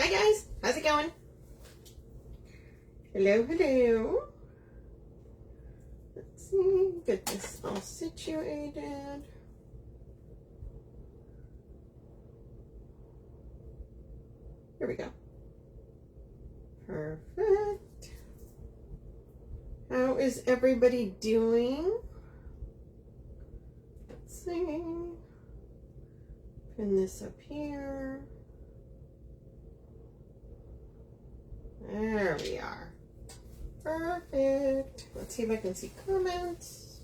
Hi guys, how's it going? Hello, hello. Let's see, get this all situated. Here we go. Perfect. How is everybody doing? Let's see. Pin this up here. There we are. Perfect. Let's see if I can see comments.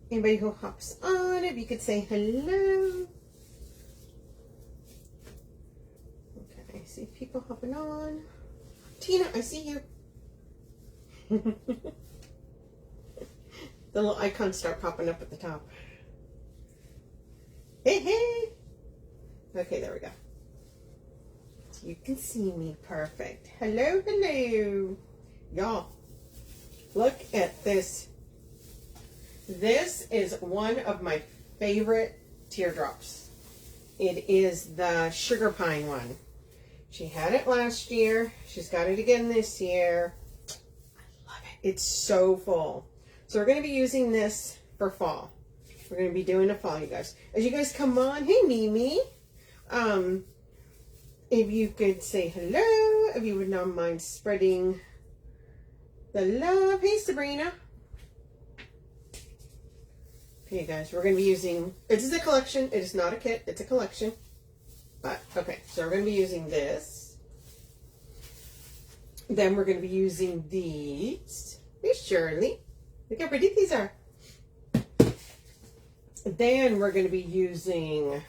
Anybody who hops on, if you could say hello. Okay, I see people hopping on. Tina, I see you. The little icons start popping up at the top. Hey, hey. Okay, there we go. So you can see me perfect. Hello, hello. Y'all, look at this. This is one of my favorite teardrops. It is the sugar pine one. She had it last year. She's got it again this year. I love it. It's so full. So we're going to be using this for fall. We're going to be doing a fall, you guys. As you guys come on, hey Mimi. If you could say hello, if you would not mind spreading the love. Hey Sabrina. Okay guys, we're going to be using, this is a collection. It is not a kit, it's a collection. But, okay, so we're going to be using this. Then we're going to be using these. Hey Shirley. Look how pretty these are. Then we're going to be using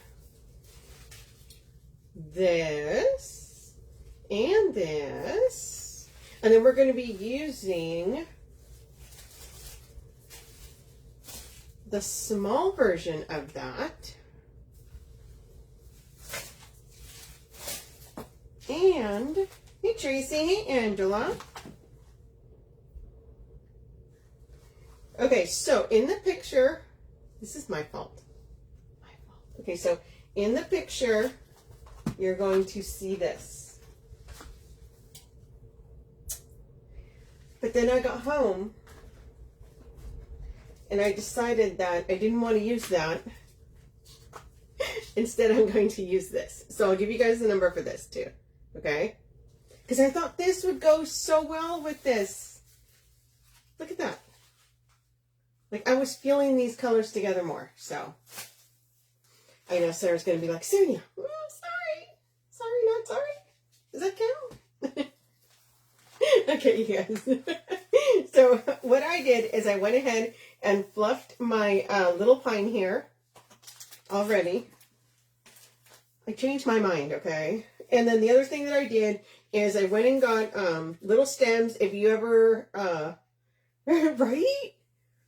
this and this. And then we're going to be using the small version of that. And, hey Tracy, hey Angela. Okay, so in the picture, this is my fault. Okay, so in the picture, you're going to see this. But then I got home and I decided that I didn't want to use that. Instead, I'm going to use this. So I'll give you guys the number for this too. Okay? Because I thought this would go so well with this. Look at that. Like, I was feeling these colors together more, so. I know Sarah's going to be like, Sonia, oh, sorry. Sorry, not sorry. Does that count? Okay, you guys. So, what I did is I went ahead and fluffed my little pine here already. I changed my mind, okay? And then the other thing that I did is I went and got little stems. If you ever, right?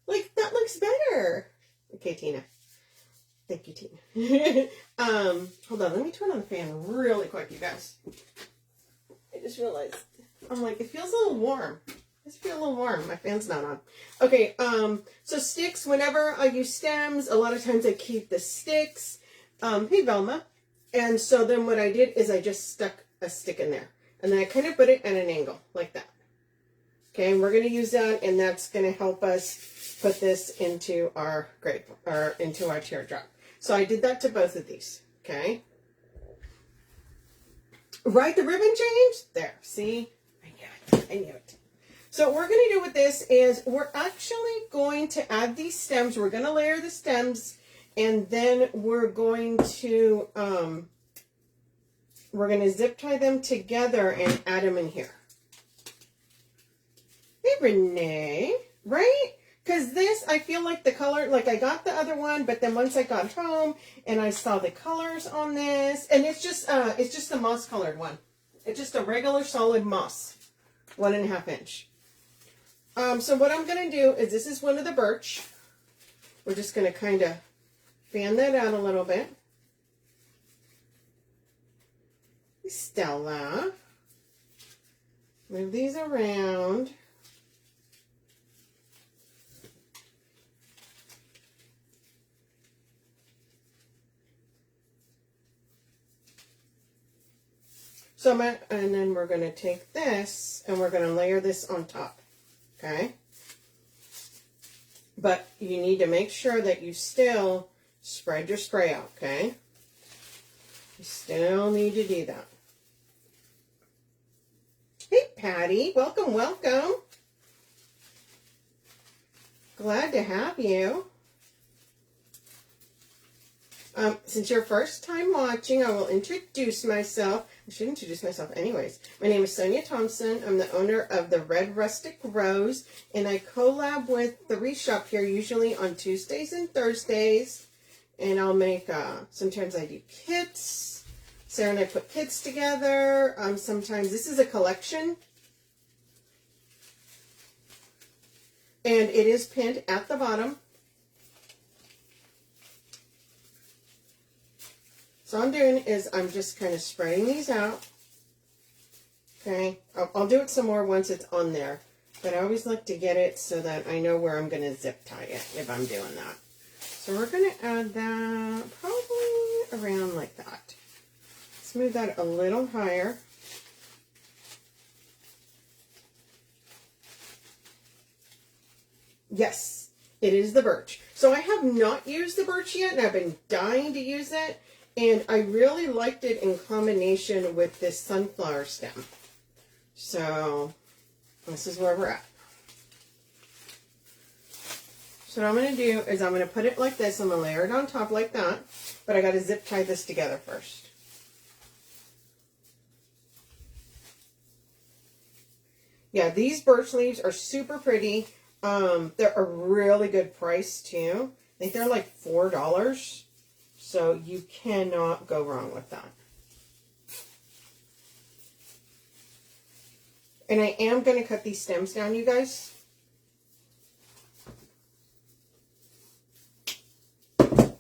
Like, that looks better. Okay, Tina. Thank you, Tina. Hold on. Let me turn on the fan really quick, you guys. I just realized. I'm like, it feels a little warm. I just feel a little warm. My fan's not on. Okay, so sticks, whenever I use stems, a lot of times I keep the sticks. Hey, Velma. And so then what I did is I just stuck a stick in there. And then I kind of put it at an angle, like that. Okay, and we're going to use that, and that's going to help us put this into our grape, or into our teardrop. So I did that to both of these, okay? Right, the ribbon change? There, see? I knew it, I knew it. So what we're going to do with this is we're actually going to add these stems. We're going to layer the stems, and then we're going to zip tie them together and add them in here. Hey, Renee, right? Because this, I feel like the color, like I got the other one, but then once I got home and I saw the colors on this, and it's just the moss colored one. It's just a regular solid moss, 1.5 inch. So what I'm going to do is, this is one of the birch. We're just going to kind of fan that out a little bit. Stella. Move these around. So and then we're going to take this and we're going to layer this on top. Okay? But you need to make sure that you still spread your spray out, okay? You still need to do that. Hey, Patty. Welcome, welcome. Glad to have you. Since you're first time watching, I will introduce myself. I should introduce myself anyways. My name is Sonia Thompson. I'm the owner of the Red Rustic Rose, and I collab with the Wreath Shop here usually on Tuesdays and Thursdays. And I'll make, sometimes I do kits. Sarah and I put kits together. Sometimes this is a collection. And it is pinned at the bottom. So what I'm doing is I'm just kind of spreading these out. Okay, I'll do it some more once it's on there. But I always like to get it so that I know where I'm going to zip tie it if I'm doing that. So we're going to add that probably around like that. Smooth that a little higher. Yes, it is the birch. So I have not used the birch yet, and I've been dying to use it. And I really liked it in combination with this sunflower stem. So this is where we're at. So what I'm going to do is I'm going to put it like this. I'm going to layer it on top like that. But I got to zip tie this together first. Yeah, these birch leaves are super pretty. They're a really good price too. I think they're like $4. So you cannot go wrong with that. And I am going to cut these stems down, you guys. I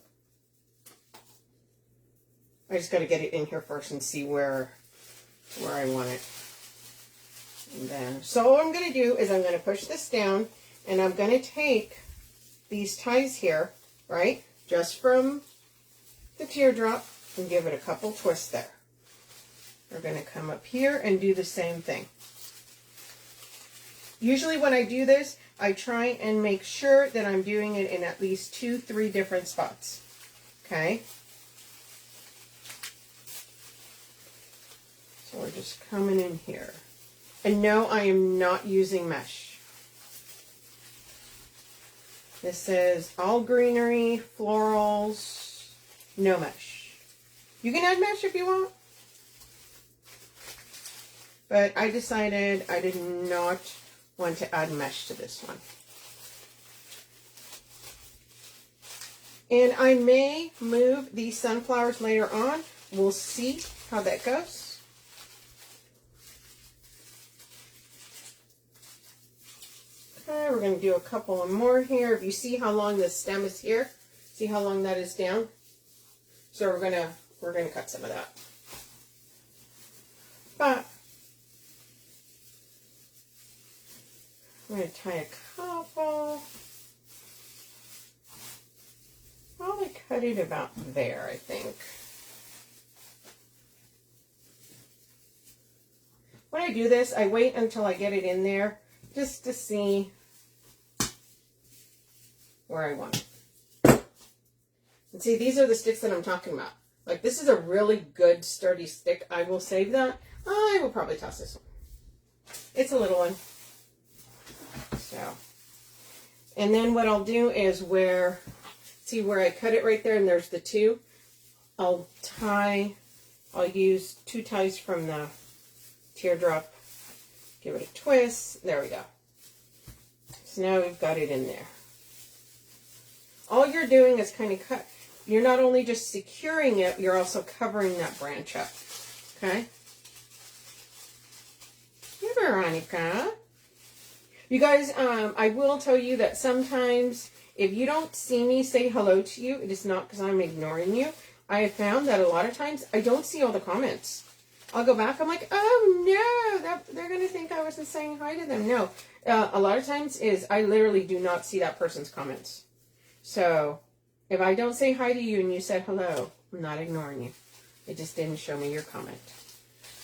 just got to get it in here first and see where I want it. And then, so what I'm going to do is I'm going to push this down, and I'm going to take these ties here, right, just from the teardrop, and give it a couple twists there. We're going to come up here and do the same thing. Usually when I do this, I try and make sure that I'm doing it in at least 2-3 different spots. Okay? So we're just coming in here. And no, I am not using mesh. This is all greenery, florals, no mesh. You can add mesh if you want. But I decided I did not want to add mesh to this one. And I may move these sunflowers later on. We'll see how that goes. Okay, we're going to do a couple more here. If you see how long the stem is here, see how long that is down? So we're gonna cut some of that. But I'm gonna tie a couple. Probably cut it about there, I think. When I do this, I wait until I get it in there just to see where I want it. And see, these are the sticks that I'm talking about. Like, this is a really good, sturdy stick. I will save that. I will probably toss this one. It's a little one. So, and then what I'll do is see where I cut it right there, and there's the two. I'll use 2 ties from the teardrop. Give it a twist. There we go. So now we've got it in there. All you're doing is kind of cut. You're not only just securing it, you're also covering that branch up. Okay? Hey, Veronica. You guys, I will tell you that sometimes if you don't see me say hello to you, it is not because I'm ignoring you. I have found that a lot of times I don't see all the comments. I'll go back, I'm like, oh no, they're going to think I wasn't saying hi to them. No, a lot of times I literally do not see that person's comments. So if I don't say hi to you and you said hello, I'm not ignoring you. It just didn't show me your comment.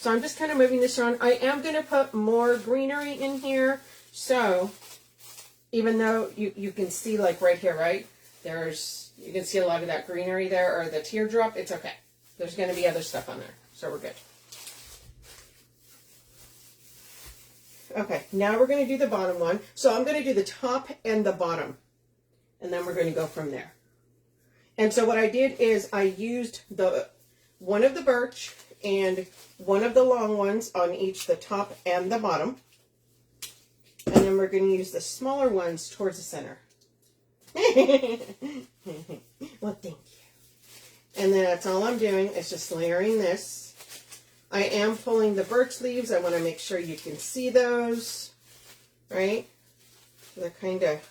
So I'm just kind of moving this around. I am going to put more greenery in here. So even though you can see like right here, right? You can see a lot of that greenery there, or the teardrop. It's okay. There's going to be other stuff on there. So we're good. Okay, now we're going to do the bottom one. So I'm going to do the top and the bottom. And then we're going to go from there. And so what I did is I used one of the birch and one of the long ones on each the top and the bottom. And then we're going to use the smaller ones towards the center. Well, thank you. And then that's all I'm doing is just layering this. I am pulling the birch leaves. I want to make sure you can see those, right? So they're kind of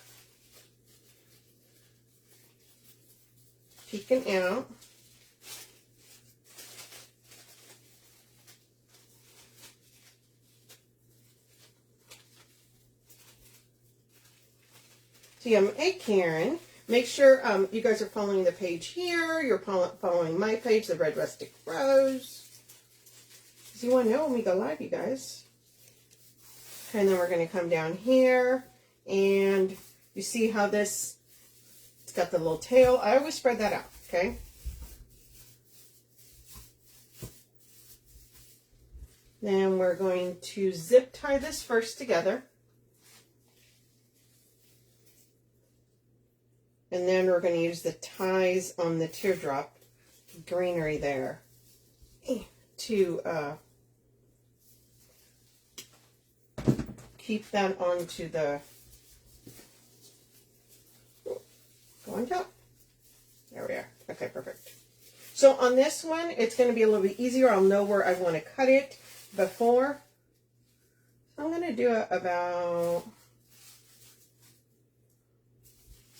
peeking out. So yeah, hey Karen, make sure you guys are following the page here. You're following my page, the Red Rustic Rose. So you want to know when we go live, you guys. And then we're going to come down here, and you see how it's got the little tail. I always spread that out, okay? Then we're going to zip tie this first together. And then we're going to use the ties on the teardrop greenery there to keep that onto the, go on top. There we are. Okay, perfect. So on this one, it's going to be a little bit easier. I'll know where I want to cut it before. So I'm going to do it about,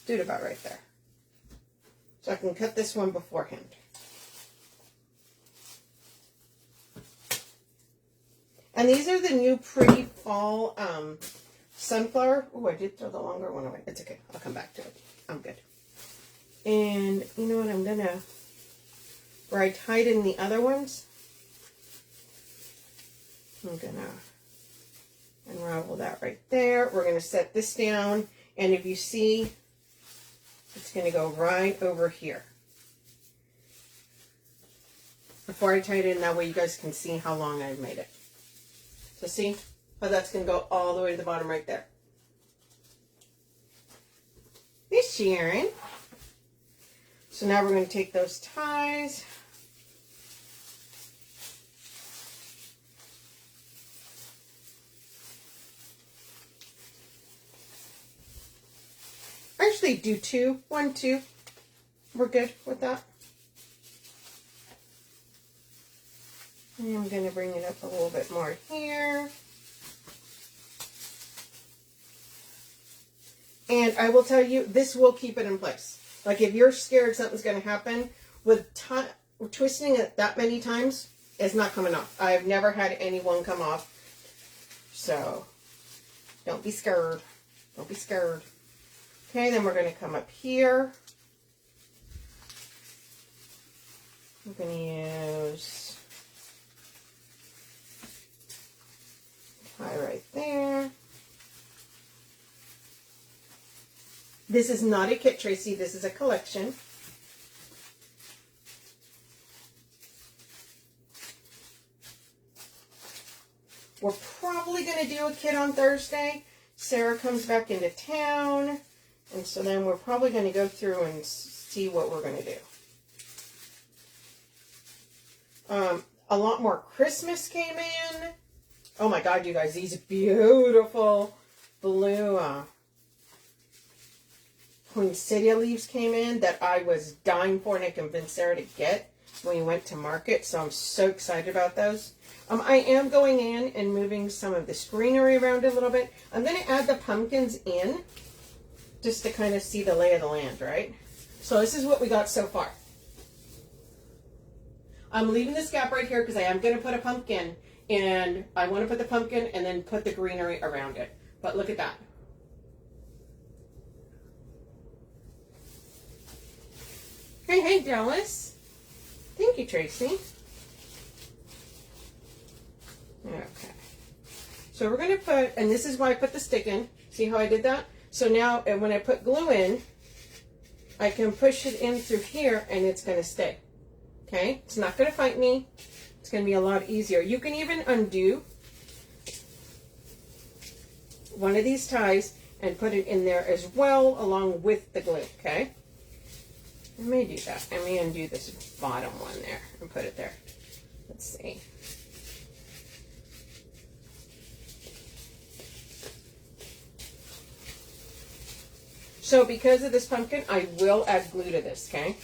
do it about right there. So I can cut this one beforehand. And these are the new pretty fall sunflower. Oh, I did throw the longer one away. It's okay. I'll come back to it. I'm good. And you know what? I'm going to, where I tied in the other ones, I'm going to unravel that right there. We're going to set this down. And if you see, it's going to go right over here. Before I tie it in, that way you guys can see how long I've made it. So see how that's going to go all the way to the bottom right there. Hey, Sharon. So now we're going to take those ties. Actually, do two. 1, 2. We're good with that. And I'm going to bring it up a little bit more here. And I will tell you, this will keep it in place. Like if you're scared something's going to happen, with twisting it that many times, it's not coming off. I've never had any one come off. So don't be scared. Don't be scared. Okay, then we're going to come up here. I'm going to use tie right there. This is not a kit, Tracy. This is a collection. We're probably going to do a kit on Thursday. Sarah comes back into town. And so then we're probably going to go through and see what we're going to do. A lot more Christmas came in. Oh my God, you guys, these beautiful blue poinsettia leaves came in that I was dying for and I convinced Sarah to get when we went to market. So I'm so excited about those. I am going in and moving some of this greenery around a little bit. I'm going to add the pumpkins in just to kind of see the lay of the land, right? So this is what we got so far. I'm leaving this gap right here because I am going to put a pumpkin, and I want to put the pumpkin and then put the greenery around it. But look at that. Hey, Dallas. Thank you, Tracy. So we're going to put, and this is why I put the stick in. See how I did that? So now when I put glue in, I can push it in through here and it's going to stay. Okay? It's not going to fight me. It's going to be a lot easier. You can even undo one of these ties and put it in there as well along with the glue. Okay? I may do that. I may undo this bottom one there and put it there. Let's see. So because of this pumpkin, I will add glue to this, okay?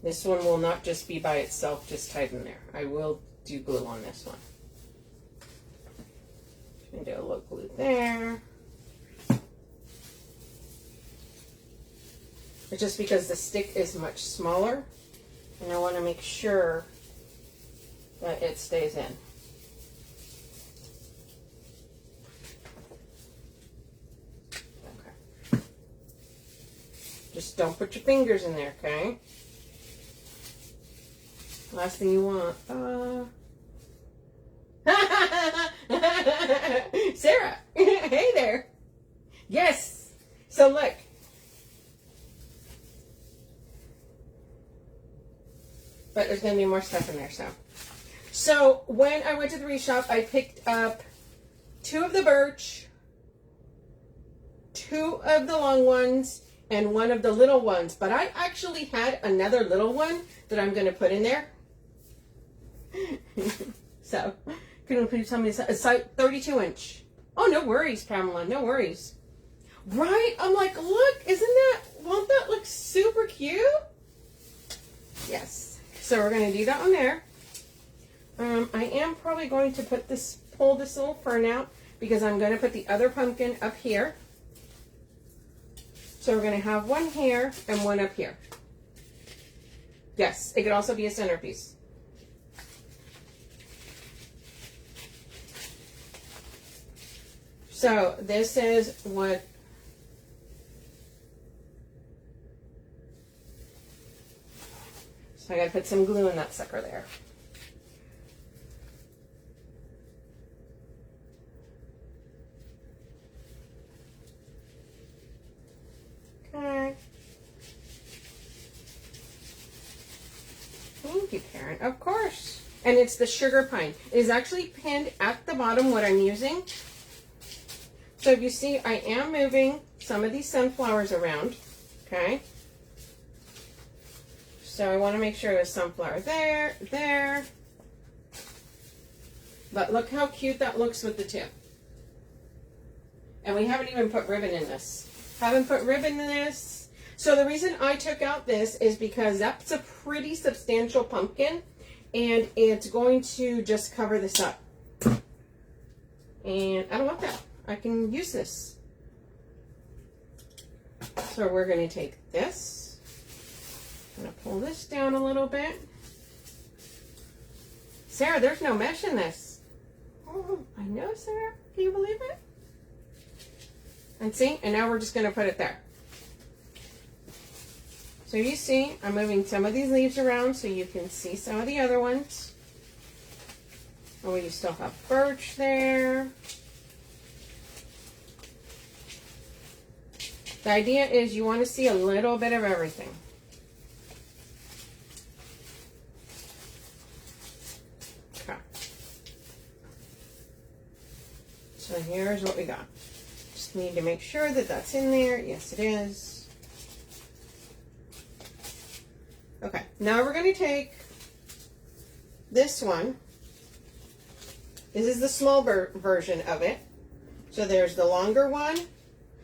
This one will not just be by itself, just tied in there. I will do glue on this one. I'm going to do a little glue there. It's just because the stick is much smaller, and I want to make sure that it stays in. Okay. Just don't put your fingers in there, okay? Last thing you want. Sarah, hey there. Yes. So look. But there's going to be more stuff in there, so. So when I went to the Wreath Shop, I picked up 2 of the birch, 2 of the long ones, and 1 of the little ones. But I actually had another little one that I'm going to put in there. So, can you please tell me a size 32 inch? Oh, no worries, Pamela, no worries. Right? I'm like, look, won't that look super cute? Yes. So we're going to do that on there. I am probably going to pull this little fern out because I'm going to put the other pumpkin up here. So we're going to have 1 here and 1 up here. Yes, it could also be a centerpiece. So this is what so I gotta put some glue in that sucker there. Okay. Thank you, Karen. Of course. And it's the sugar pine. It is actually pinned at the bottom what I'm using. So if you see, I am moving some of these sunflowers around, okay? So I want to make sure there's sunflower there, there. But look how cute that looks with the 2. And we haven't even put ribbon in this. Haven't put ribbon in this. So the reason I took out this is because that's a pretty substantial pumpkin. And it's going to just cover this up. And I don't want that. I can use this. So we're going to take this. I'm going to pull this down a little bit. Sarah, there's no mesh in this. Oh, I know, Sarah. Can you believe it? And see? And now we're just going to put it there. So you see, I'm moving some of these leaves around so you can see some of the other ones. Oh, you still have birch there. The idea is you want to see a little bit of everything. Okay. So here's what we got. Just need to make sure that that's in there. Yes, it is. Okay. Now we're going to take this one. This is the small version of it. So there's the longer one.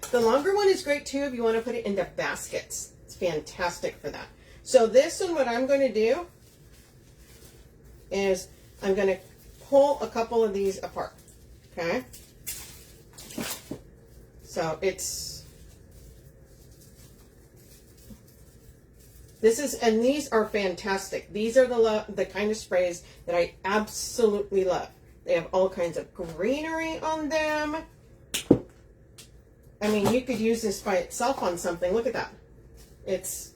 The longer one is great too if you want to put it into baskets. It's fantastic for that. So this one, what I'm going to do is I'm going to pull a couple of these apart. Okay? So and these are fantastic. These are the kind of sprays that I absolutely love. They have all kinds of greenery on them. I mean, you could use this by itself on something. Look at that. It's,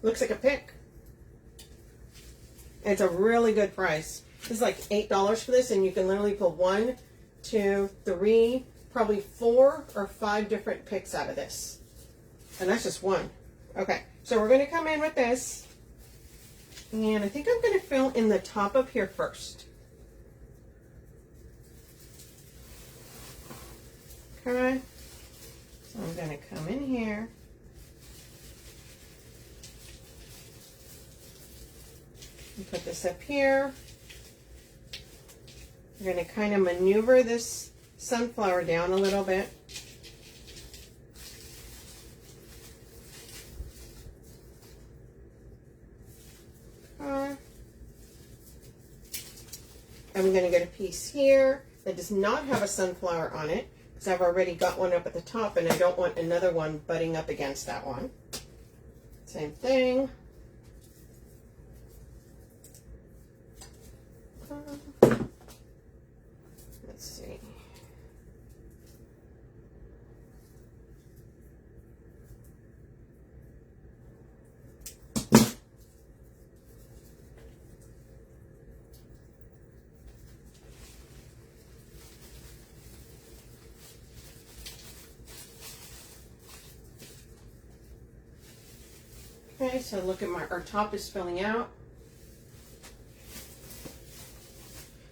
looks like a pick. It's a really good price. This is like $8 for this, and you can literally put 1, 2, 3, probably 4 or 5 different picks out of this. And that's just one. Okay, so we're going to come in with this. And I think I'm going to fill in the top of here first. Okay, so I'm going to come in here. And put this up here. We're going to kind of maneuver this sunflower down a little bit. I'm going to get a piece here that does not have a sunflower on it because I've already got one up at the top and I don't want another one butting up against that one. Same thing. Let's see. Okay, so look at our top is filling out.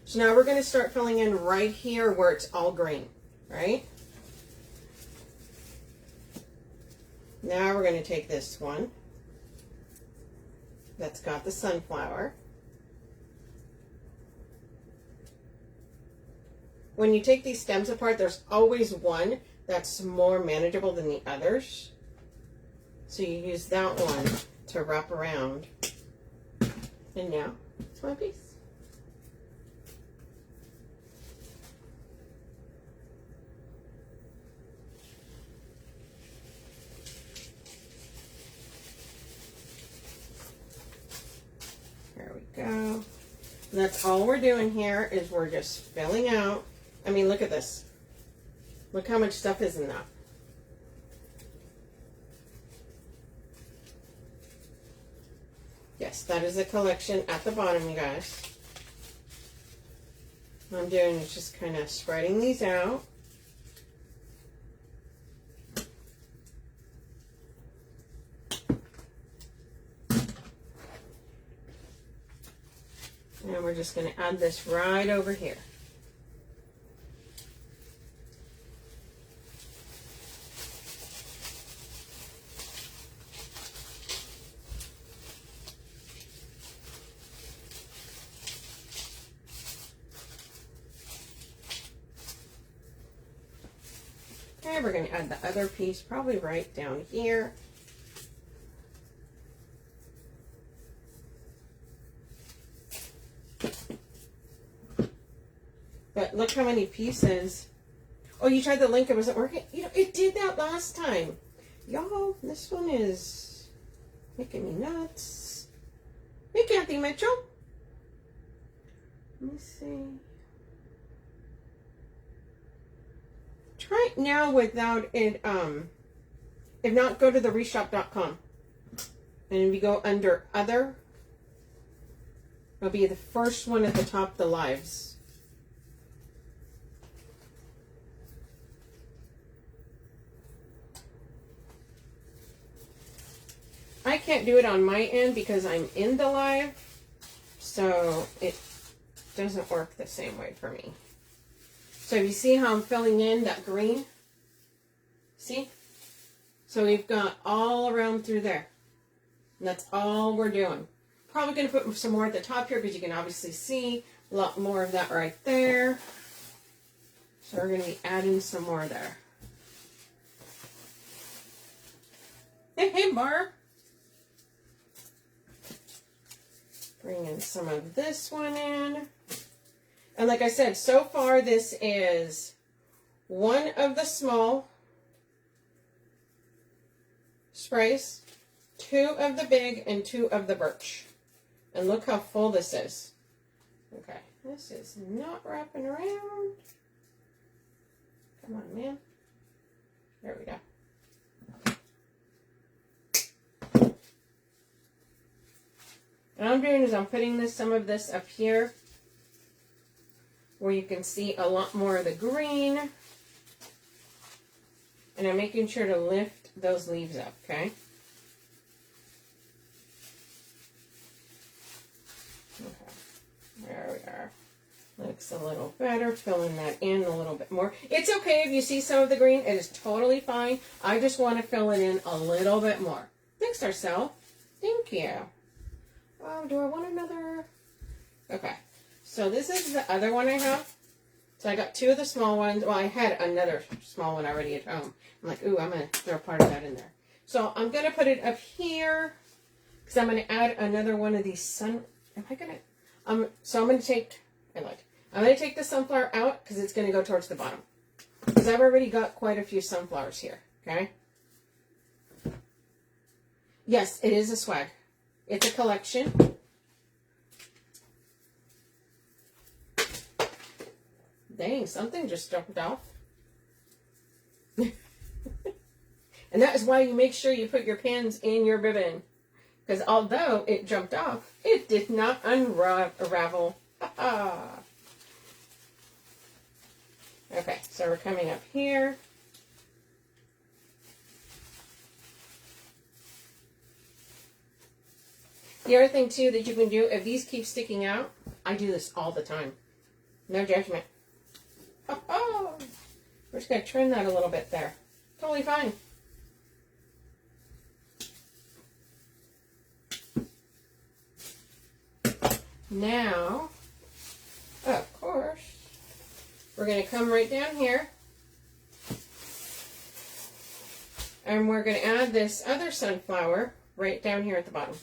So now we're going to start filling in right here where it's all green, right? Now we're going to take this one that's got the sunflower. When you take these stems apart, there's always one that's more manageable than the others. So you use that one to wrap around. And now it's one piece. There we go. And that's all we're doing here is we're just filling out. I mean, look at this. Look how much stuff is in that. Yes, that is a collection at the bottom, you guys. What I'm doing is just kind of spreading these out. And we're just going to add this right over here. Okay, we're going to add the other piece probably right down here. But look how many pieces. Oh, you tried the link, it wasn't working? You know, it did that last time. Y'all, this one is making me nuts. Hey, Kathy Mitchell. Let me see. Try it now without it, if not, go to the wreathshop.com. And if you go under Other, it'll be the first one at the top, the lives. I can't do it on my end because I'm in the live, so it doesn't work the same way for me. So you see how I'm filling in that green? See? So we've got all around through there. And that's all we're doing. Probably going to put some more at the top here because you can obviously see a lot more of that right there. So we're going to be adding some more there. Hey, Barb. Bring in some of this one in. And like I said, so far this is one of the small sprays, 2 of the big, and 2 of the birch. And look how full this is. Okay, this is not wrapping around. Come on, man. There we go. What I'm doing is I'm putting some of this up here where you can see a lot more of the green. And I'm making sure to lift those leaves up, okay? Okay, there we are. Looks a little better, filling that in a little bit more. It's okay if you see some of the green, it is totally fine. I just want to fill it in a little bit more. Thanks, Darcel. Thank you. Do I want another? Okay, so this is the other one I have. So I got two of the small ones. Well, I had another small one already at home. I'm like, ooh, I'm going to throw part of that in there. So I'm going to put it up here because I'm going to add another one of these so I'm going to take, I'm going to take the sunflower out because it's going to go towards the bottom. Because I've already got quite a few sunflowers here, okay? Yes, it is a swag. It's a collection. Dang, something just jumped off. And that is why you make sure you put your pins in your ribbon. Because although it jumped off, it did not unravel. Okay, so we're coming up here. The other thing too that you can do, if these keep sticking out, I do this all the time. No judgment. We're just going to trim that a little bit there. Totally fine. Now, of course, we're going to come right down here. And we're going to add this other sunflower right down here at the bottom.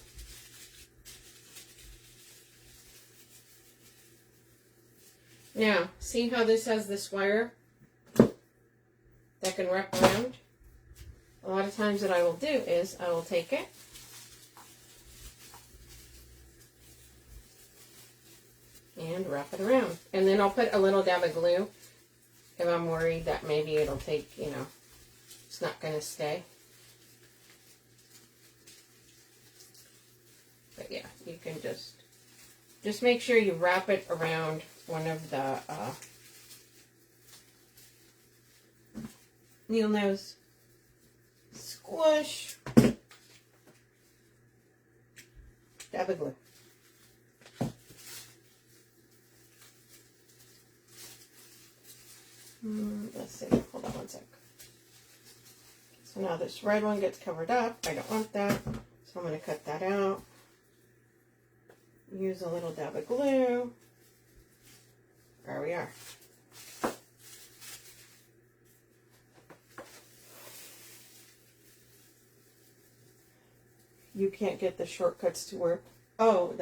Now, see how this has this wire that can wrap around? A lot of times what I will do is I will take it and wrap it around. And then I'll put a little dab of glue if I'm worried that maybe it'll take, it's not going to stay. But yeah, you can just make sure you wrap it around one of the needle nose. Squish. Dab of glue. Let's see. Hold on one sec. So now this red one gets covered up. I don't want that. So I'm going to cut that out. Use a little dab of glue. There we are. You can't get the shortcuts to work. Oh,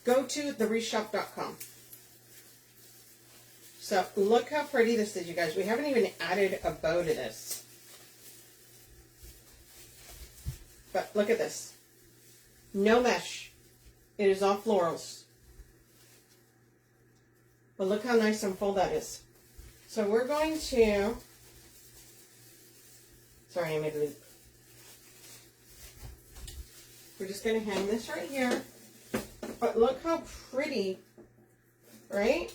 go to thewreathshop.com. So look how pretty this is, you guys. We haven't even added a bow to this. But look at this. No mesh. It is all florals. But look how nice and full that is. So we're going to... Sorry, I made a loop. We're just going to hang this right here. But look how pretty, right?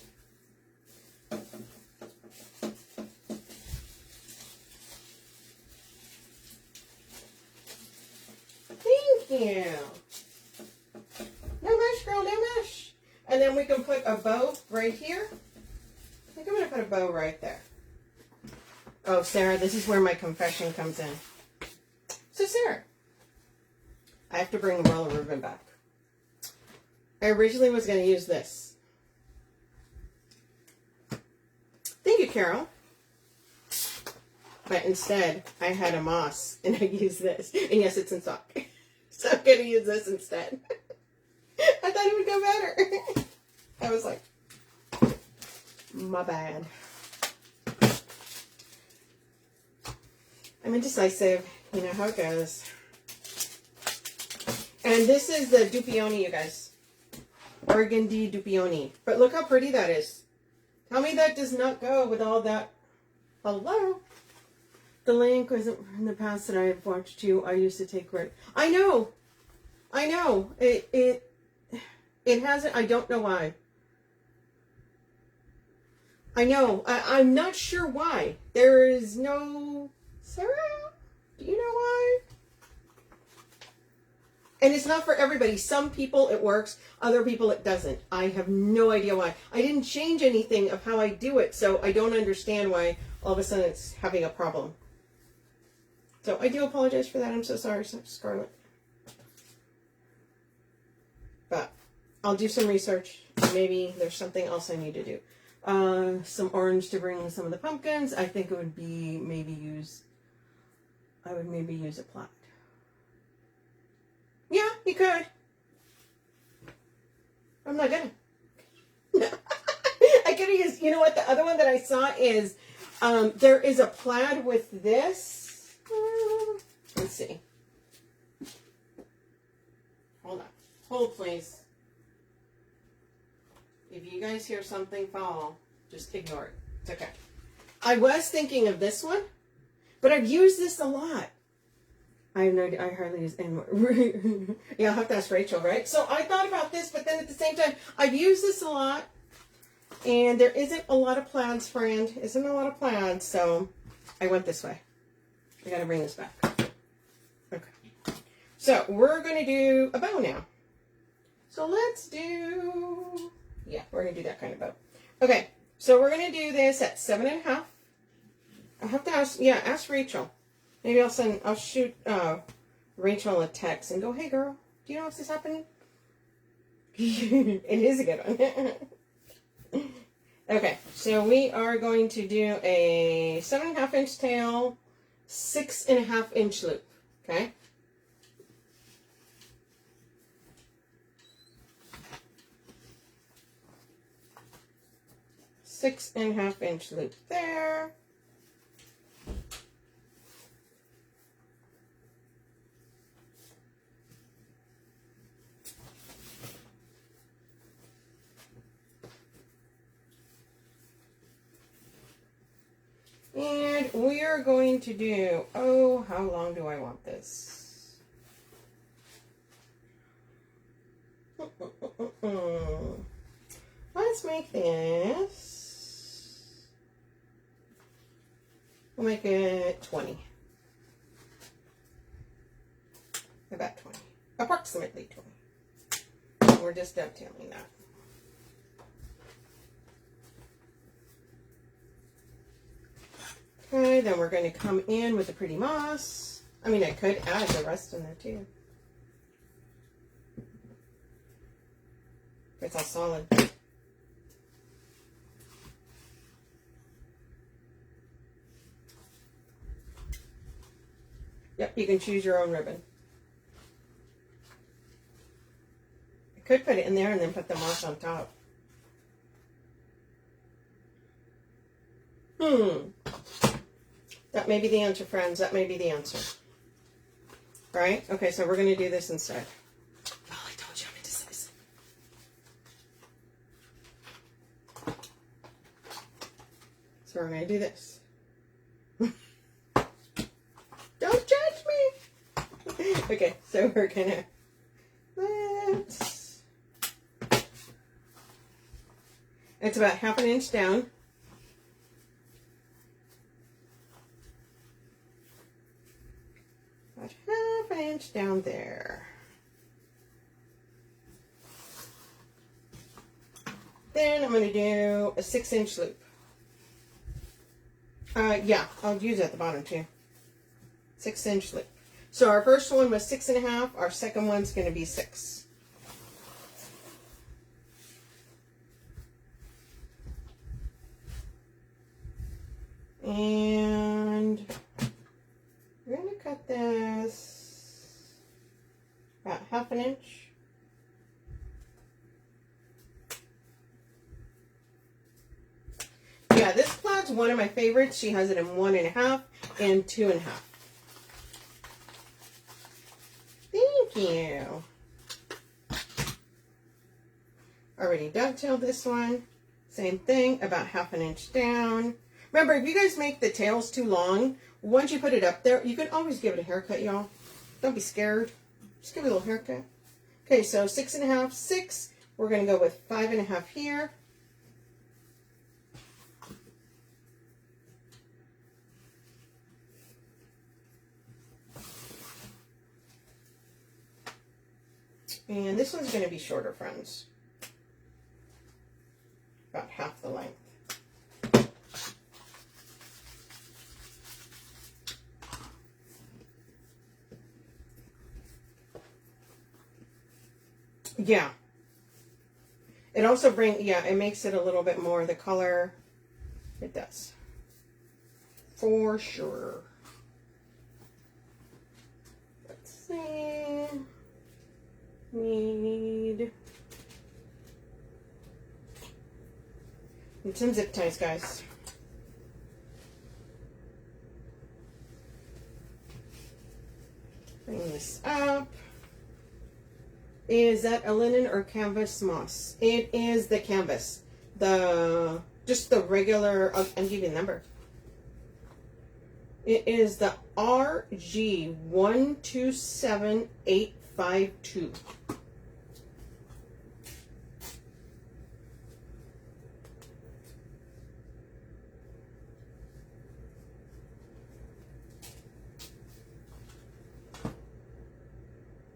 Thank you. No mesh, girl, no mesh. And then we can put a bow right here. I think I'm going to put a bow right there. Oh, Sarah, this is where my confession comes in. So, Sarah, I have to bring the roll of ribbon back. I originally was going to use this. Thank you, Carol. But instead, I had a moss, and I used this. And yes, it's in stock. So I'm going to use this instead. I thought it would go better. I was like, my bad. I'm indecisive. You know how it goes. And this is the Dupioni, you guys. Burgundy Dupioni. But look how pretty that is. Tell me that does not go with all that. Hello? The link wasn't in the past that I have watched you. I used to take right. I know. I know. It hasn't. I don't know why. I know. I'm not sure why. There is no... Sarah, do you know why? And it's not for everybody. Some people it works. Other people it doesn't. I have no idea why. I didn't change anything of how I do it, so I don't understand why all of a sudden it's having a problem. So I do apologize for that. I'm so sorry, Scarlett. But I'll do some research. Maybe there's something else I need to do. Some orange to bring some of the pumpkins. I think it would be I would maybe use a plaid. Yeah, you could. I'm not gonna. I could use, you know what, the other one that I saw is, there is a plaid with this. Let's see. Hold on. Hold, please. If you guys hear something fall, just ignore it. It's okay. I was thinking of this one, but I've used this a lot. I have no idea. I hardly use anymore. Yeah, I'll have to ask Rachel, right? So I thought about this, but then at the same time, I've used this a lot, and there isn't a lot of plaids, friend. Isn't a lot of plaids, so I went this way. I got to bring this back. Okay. So we're going to do a bow now. So let's do... Yeah, we're going to do that kind of bow. Okay, so we're going to do this at 7.5. I have to ask Rachel. Maybe I'll shoot Rachel a text and go, hey girl, do you know what's this happening? It is a good one. Okay, so we are going to do a 7.5 inch tail, 6.5 inch loop, okay? $6.5 inch loop there. And we are going to do, how long do I want this? Let's make this. We'll make it 20. About 20. Approximately 20. We're just dovetailing that. Okay, then we're going to come in with the pretty moss. I mean, I could add the rest in there too. It's all solid. Yep, you can choose your own ribbon. I could put it in there and then put the moss on top. That may be the answer, friends. That may be the answer. Right? Okay, so we're going to do this instead. Oh, I told you I'm indecisive. So we're going to do this. Don't judge me! Okay, so we're going to... It's about 1/2 inch down. About 1/2 inch down there. Then I'm going to do a 6-inch loop. Yeah, I'll use it at the bottom too. 6-inch loop. So our first one was 6.5. Our second one's going to be 6. And we're going to cut this about 1/2 inch. Yeah, this plaid's one of my favorites. She has it in 1.5 and 2.5. Thank you. Already dovetailed this one. Same thing, about 1/2 inch down. Remember, if you guys make the tails too long, once you put it up there, you can always give it a haircut, y'all. Don't be scared. Just give it a little haircut. Okay, so 6.5, 6, We're going to go with 5.5 here. And this one's going to be shorter, friends. About half the length. Yeah. It also it makes it a little bit more the color. It does. For sure. Let's see. Need some zip ties, guys. Bring this up. Is that a linen or canvas moss? It is the canvas. Just the regular, I'll give you the number. It is the RG127852.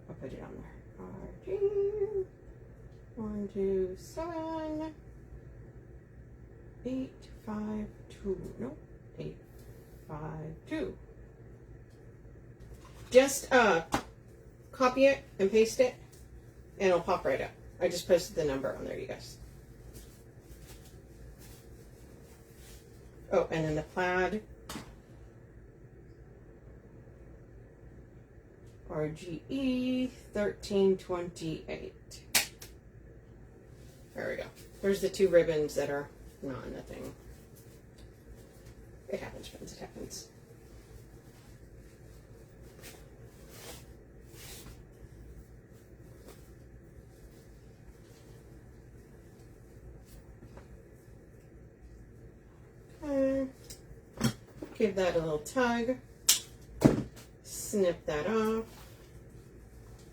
I'll put it on there. RG127852. Nope, 852. Just copy it and paste it, and it'll pop right up. I just posted the number on there, you guys. Oh, and then the plaid. RGE 1328. There we go. There's the two ribbons that are not in the thing. It happens, friends. It happens. Okay. Give that a little tug. Snip that off.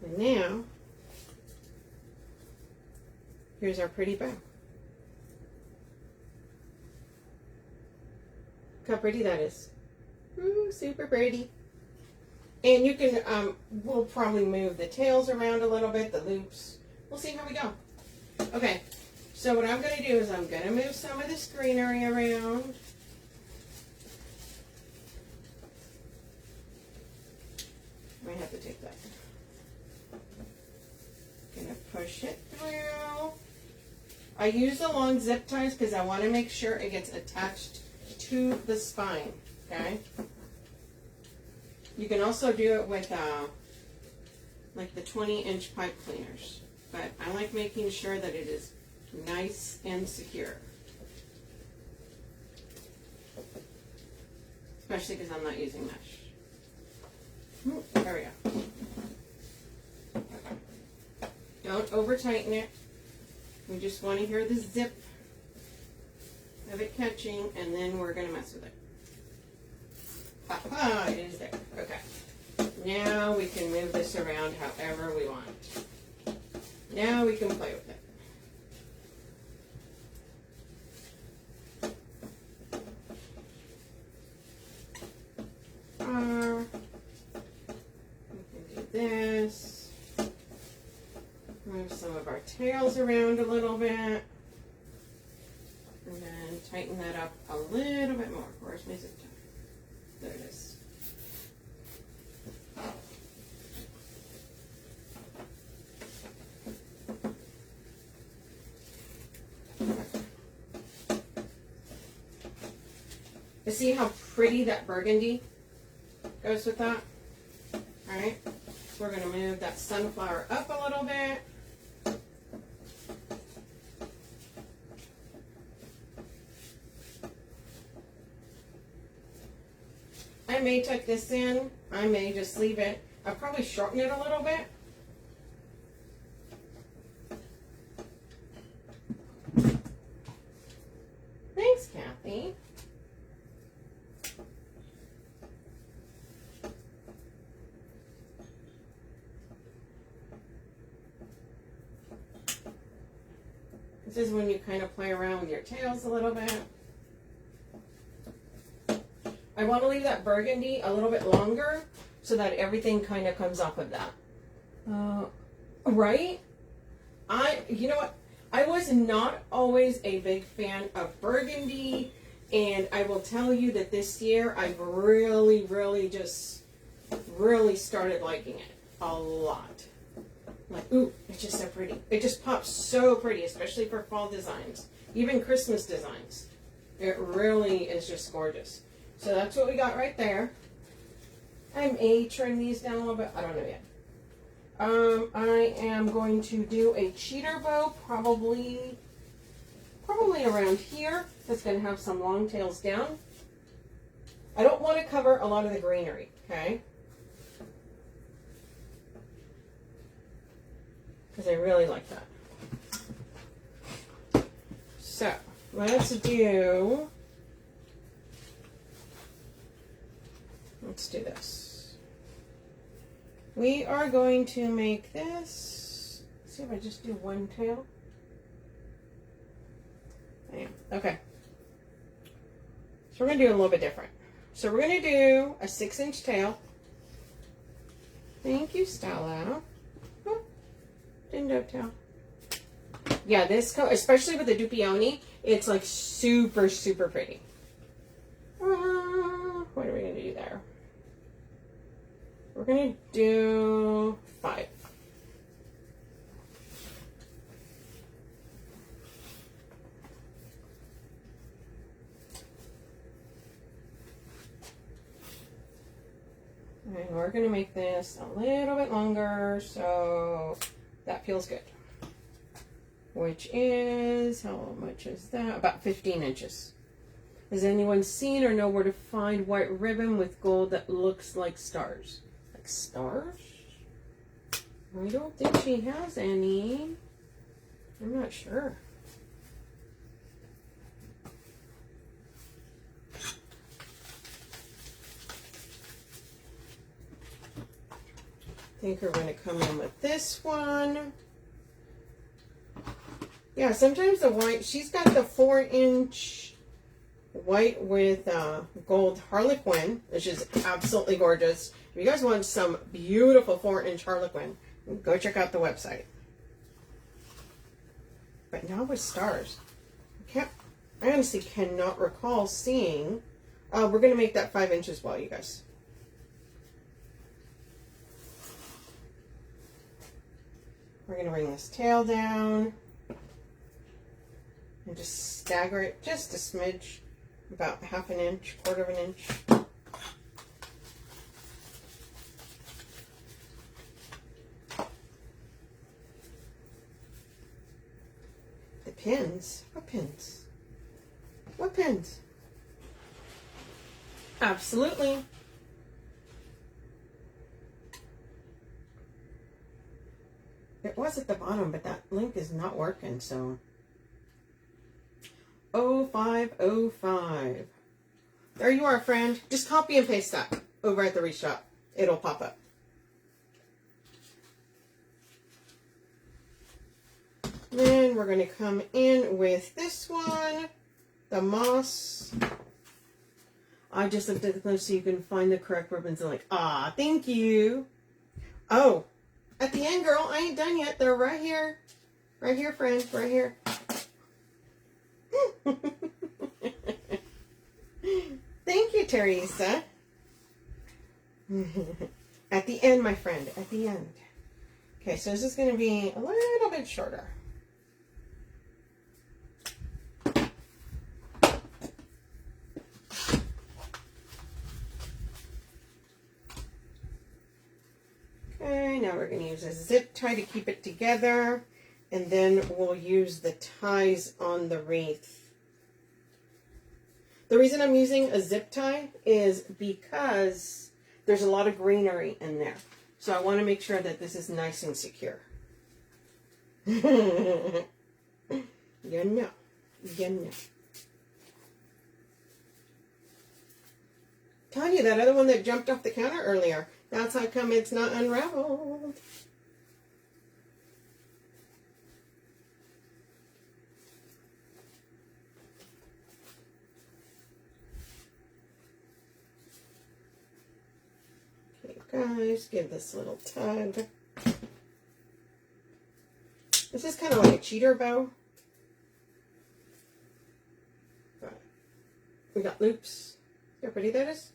And now, here's our pretty bow. Look how pretty that is. Ooh, super pretty. And you can, we'll probably move the tails around a little bit, the loops. We'll see how we go. Okay, so what I'm going to do is I'm going to move some of this greenery around. Might have to take that. Gonna push it through. I use the long zip ties because I want to make sure it gets attached to the spine. Okay. You can also do it with like the 20-inch pipe cleaners, but I like making sure that it is nice and secure, especially because I'm not using mesh. There we go. Don't over tighten it. We just want to hear the zip of it catching, and then we're going to mess with it. Aha, it is there. Okay. Now we can move this around however we want. Now we can play with it. This. Move some of our tails around a little bit. And then tighten that up a little bit more. Where's my zip tie? There it is. You see how pretty that burgundy goes with that? Alright. So we're going to move that sunflower up a little bit. I may tuck this in. I may just leave it. I'll probably shorten it a little bit. Thanks, Kathy. This is when you kind of play around with your tails a little bit. I want to leave that burgundy a little bit longer so that everything kind of comes off of that. Right? You know what? I was not always a big fan of burgundy, and I will tell you that this year I've really started liking it a lot. Like, ooh, it's just so pretty. It just pops so pretty, especially for fall designs, even Christmas designs. It really is just gorgeous. So that's what we got right there. I may trim these down a little bit. I don't know yet. I am going to do a cheater bow, probably around here. That's going to have some long tails down. I don't want to cover a lot of the greenery, okay? Because I really like that. So, let's do this. We are going to make this. Let's see if I just do one tail. Okay. So we're going to do a little bit different. So we're going to do a 6-inch tail. Thank you, Stella. Oh, didn't dovetail. Yeah, this, especially with the Dupioni, it's like super, super pretty. What are we going to do there? We're going to do 5. And we're going to make this a little bit longer, so that feels good. Which is, how much is that? About 15 inches. Has anyone seen or know where to find white ribbon with gold that looks like stars? Like stars? I don't think she has any. I'm not sure. I think we're going to come in with this one. Yeah, sometimes the white, she's got the 4-inch white with gold Harlequin, which is absolutely gorgeous. If you guys want some beautiful 4-inch Harlequin, go check out the website. But now with stars, I honestly cannot recall seeing. We're going to make that 5 inches well, you guys. We're going to bring this tail down and just stagger it just a smidge, about 1/2 inch, 1/4 inch. The pins? What pins? What pins? Absolutely. It was at the bottom, but that link is not working, so. 0505. There you are, friend. Just copy and paste that over at the Wreath Shop. It'll pop up. Then we're going to come in with this one, the moss. I just looked at the clip so you can find the correct ribbons and like, ah, thank you. Oh, at the end, girl, I ain't done yet. They're right here. Right here, friend. Right here. Thank you, Teresa. At the end, my friend. At the end. Okay, so this is going to be a little bit shorter. Okay, now we're going to use a zip tie to keep it together, and then we'll use the ties on the wreath. The reason I'm using a zip tie is because there's a lot of greenery in there. So I want to make sure that this is nice and secure. You know. Telling you, that other one that jumped off the counter earlier, that's how come it's not unraveled. ties, give this a little tug. This is kind of like a cheater bow. But we got loops. See how pretty that is?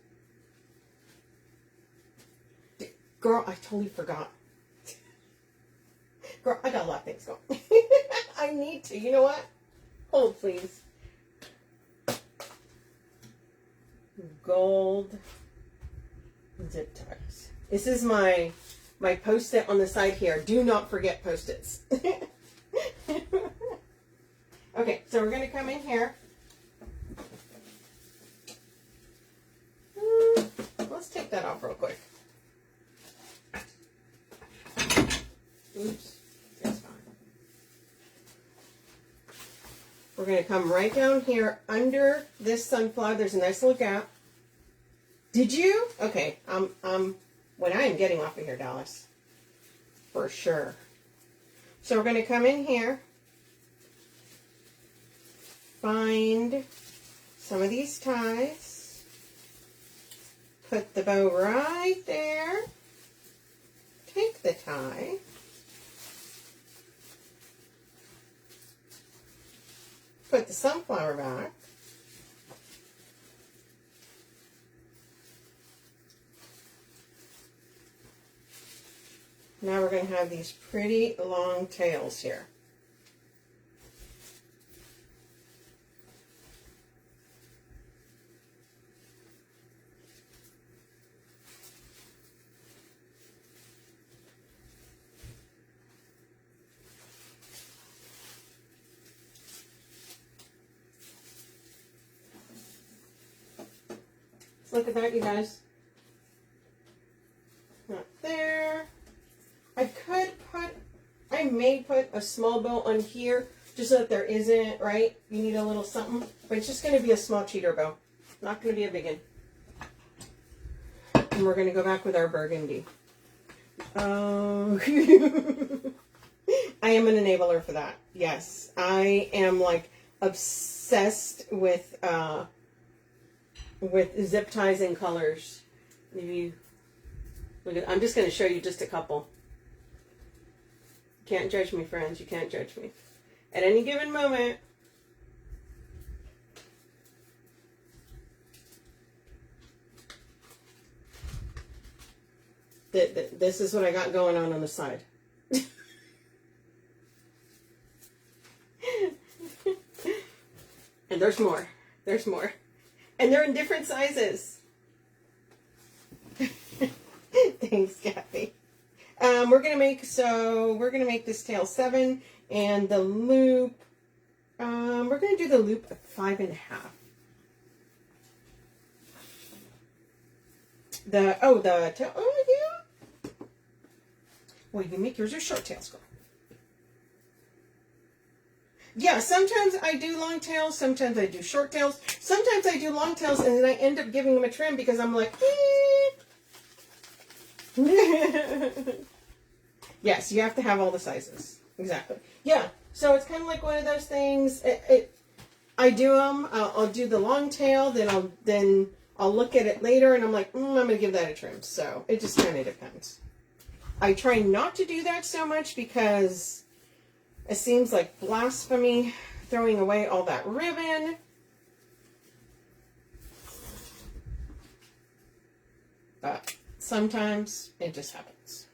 Girl, I totally forgot. Girl, I got a lot of things going. I need to. You know what? Hold, please. Gold zip ties. This is my post-it on the side here. Do not forget post-its. Okay, so we're going to come in here. Let's take that off real quick. Oops. That's fine. We're going to come right down here under this sunflower. There's a nice little gap. Did you? Okay. When I am getting off of here, Dallas. For sure. So we're going to come in here. Find some of these ties. Put the bow right there. Take the tie. Put the sunflower back. Now we're going to have these pretty long tails here. Look at that, you guys. Not there. I may put a small bow on here just so that there isn't, right? You need a little something. But it's just going to be a small cheater bow. Not going to be a big one. And we're going to go back with our burgundy. Oh. I am an enabler for that. Yes. I am like obsessed with zip ties and colors. Maybe look at, I'm just going to show you just a couple. Can't judge me, friends. You can't judge me. At any given moment, this is what I got going on the side. And there's more. There's more. And they're in different sizes. Thanks, Kathy. We're gonna make this tail 7 and the loop. We're gonna do the loop at 5.5. The tail. Oh yeah. Well, you can make yours a short tails, girl. Yeah, sometimes I do long tails, sometimes I do short tails, sometimes I do long tails, and then I end up giving them a trim because I'm like, Yes, you have to have all the sizes. Exactly. Yeah, so it's kind of like one of those things. I do them. I'll do the long tail, then I'll look at it later, and I'm like, I'm going to give that a trim. So it just kind of depends. I try not to do that so much because it seems like blasphemy throwing away all that ribbon. But sometimes it just happens.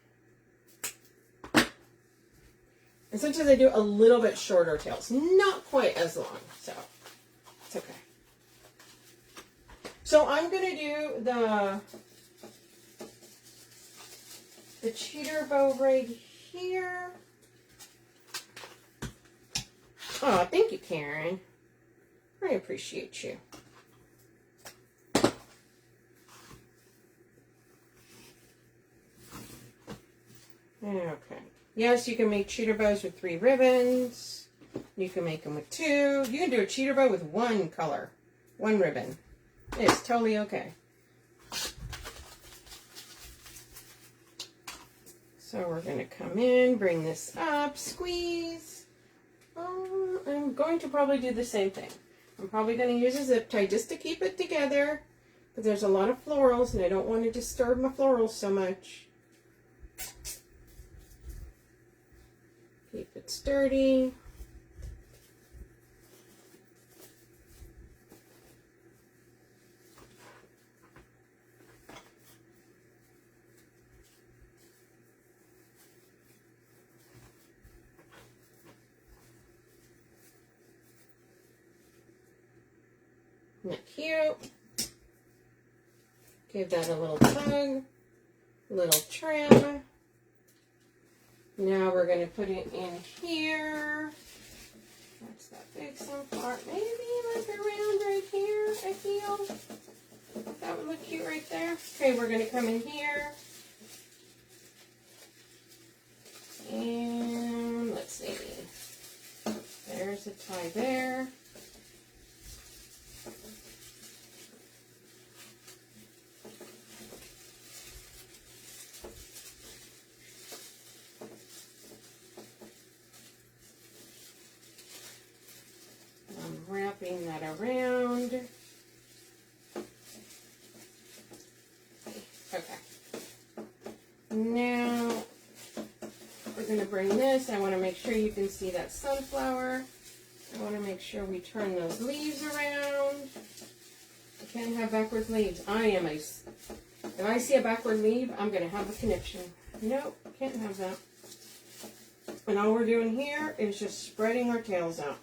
And sometimes I do a little bit shorter tails. Not quite as long, so it's okay. So I'm going to do the cheater bow right here. Oh, thank you, Karen. I appreciate you. Okay. Yes, you can make cheater bows with 3 ribbons. You can make them with 2. You can do a cheater bow with 1 color, 1 ribbon. It's totally okay. So we're going to come in, bring this up, squeeze. I'm going to probably do the same thing. I'm probably going to use a zip tie just to keep it together. But there's a lot of florals, and I don't want to disturb my florals so much. Keep it sturdy. Isn't that cute? Give that a little tug, little trim. Now we're going to put it in here. That's that big sunflower. Maybe like around right here, I feel. That would look cute right there. Okay, we're going to come in here. And let's see. There's a tie there. Wrapping that around. Okay. Now we're going to bring this. I want to make sure you can see that sunflower. I want to make sure we turn those leaves around. I can't have backward leaves. If I see a backward leaf, I'm going to have a conniption. Nope, can't have that. And all we're doing here is just spreading our tails out.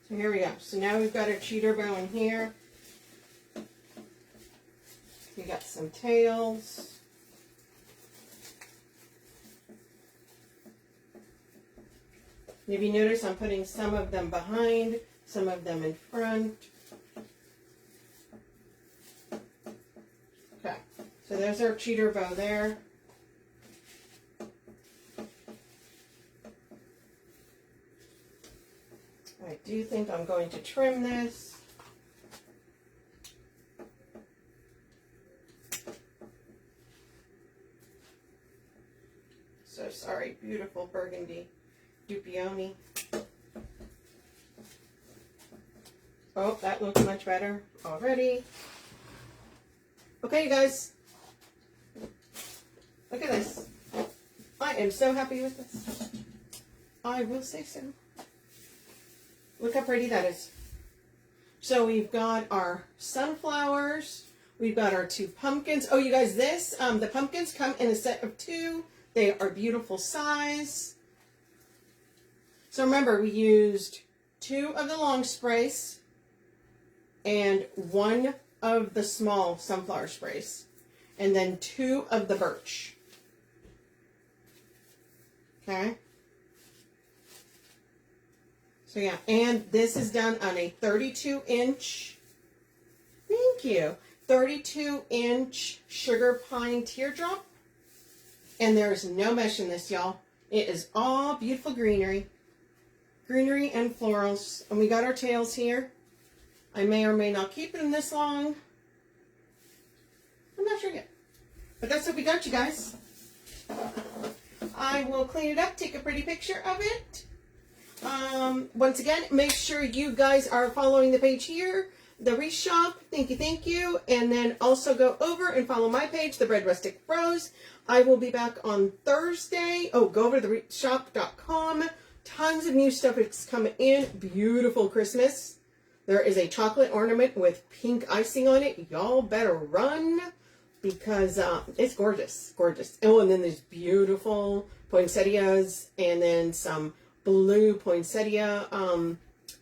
So here we go. So now we've got our cheater bow in here. We got some tails. If you notice, I'm putting some of them behind, some of them in front. Okay, so there's our cheater bow there. I do think I'm going to trim this. So sorry, beautiful burgundy Dupioni. Oh, that looks much better already. Okay, you guys. Look at this. I am so happy with this. I will say so. Look how pretty that is. So we've got our sunflowers. We've got our 2 pumpkins. Oh, you guys, the pumpkins come in a set of 2. They are beautiful size. So remember, we used 2 of the long sprays and 1 of the small sunflower sprays. And then 2 of the birch. Okay. So yeah, and this is done on a 32-inch, thank you, 32-inch sugar pine teardrop. And there's no mesh in this, y'all. It is all beautiful greenery. Greenery and florals. And we got our tails here. I may or may not keep them this long. I'm not sure yet. But that's what we got, you guys. I will clean it up, take a pretty picture of it. Once again, make sure you guys are following the page here, the Wreath Shop. Thank you. And then also go over and follow my page, the Bread Rustic Bros. I will be back on Thursday. Oh, go over to thewreathshop.com. Tons of new stuff is coming in. Beautiful Christmas. There is a chocolate ornament with pink icing on it. Y'all better run because it's gorgeous. Gorgeous. Oh, and then there's beautiful poinsettias and then some blue poinsettia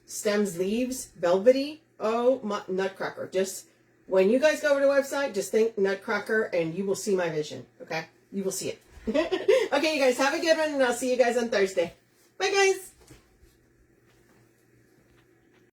stems, leaves, velvety. Oh, my nutcracker. Just when you guys go over to the website, just think nutcracker and you will see my vision. Okay? You will see it. Okay, you guys have a good one and I'll see you guys on Thursday. Bye, guys.